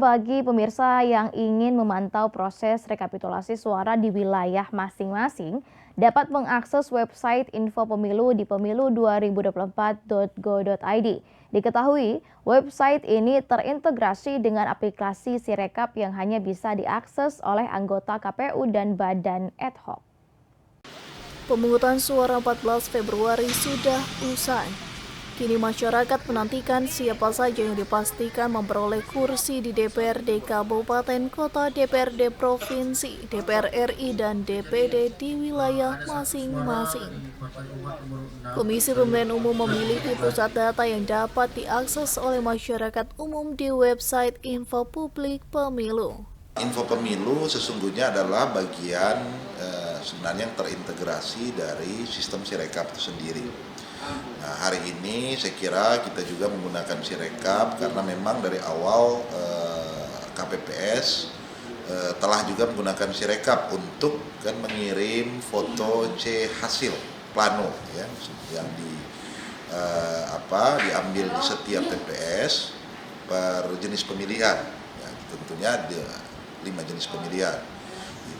Bagi pemirsa yang ingin memantau proses rekapitulasi suara di wilayah masing-masing, dapat mengakses website info pemilu di pemilu2024.go.id. Diketahui, website ini terintegrasi dengan aplikasi Sirekap yang hanya bisa diakses oleh anggota KPU dan badan ad hoc. Pemungutan suara 14 Februari sudah usai. Kini masyarakat menantikan siapa saja yang dipastikan memperoleh kursi di DPRD Kabupaten Kota, DPRD Provinsi, DPR RI, dan DPD di wilayah masing-masing. Komisi Pemilihan Umum memiliki pusat data yang dapat diakses oleh masyarakat umum di website Info Publik Pemilu. Info Pemilu sesungguhnya adalah bagian sebenarnya yang terintegrasi dari sistem Sirekap itu sendiri. Nah, hari ini saya kira kita juga menggunakan Sirekap karena memang dari awal KPPS telah juga menggunakan Sirekap untuk mengirim foto C hasil plano ya, yang diambil di setiap TPS per jenis pemilihan. Ya, tentunya ada 5 jenis pemilihan.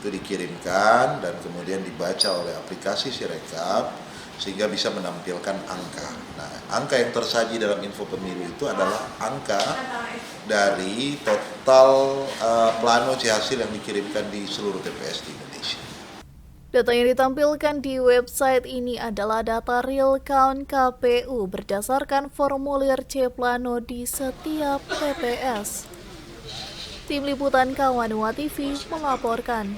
Itu dikirimkan dan kemudian dibaca oleh aplikasi Sirekap sehingga bisa menampilkan angka. Nah, angka yang tersaji dalam info pemilu itu adalah angka dari total plano C hasil yang dikirimkan di seluruh TPS di Indonesia. Data yang ditampilkan di website ini adalah data real count KPU berdasarkan formulir C plano di setiap TPS. Tim Liputan Kawanua TV melaporkan.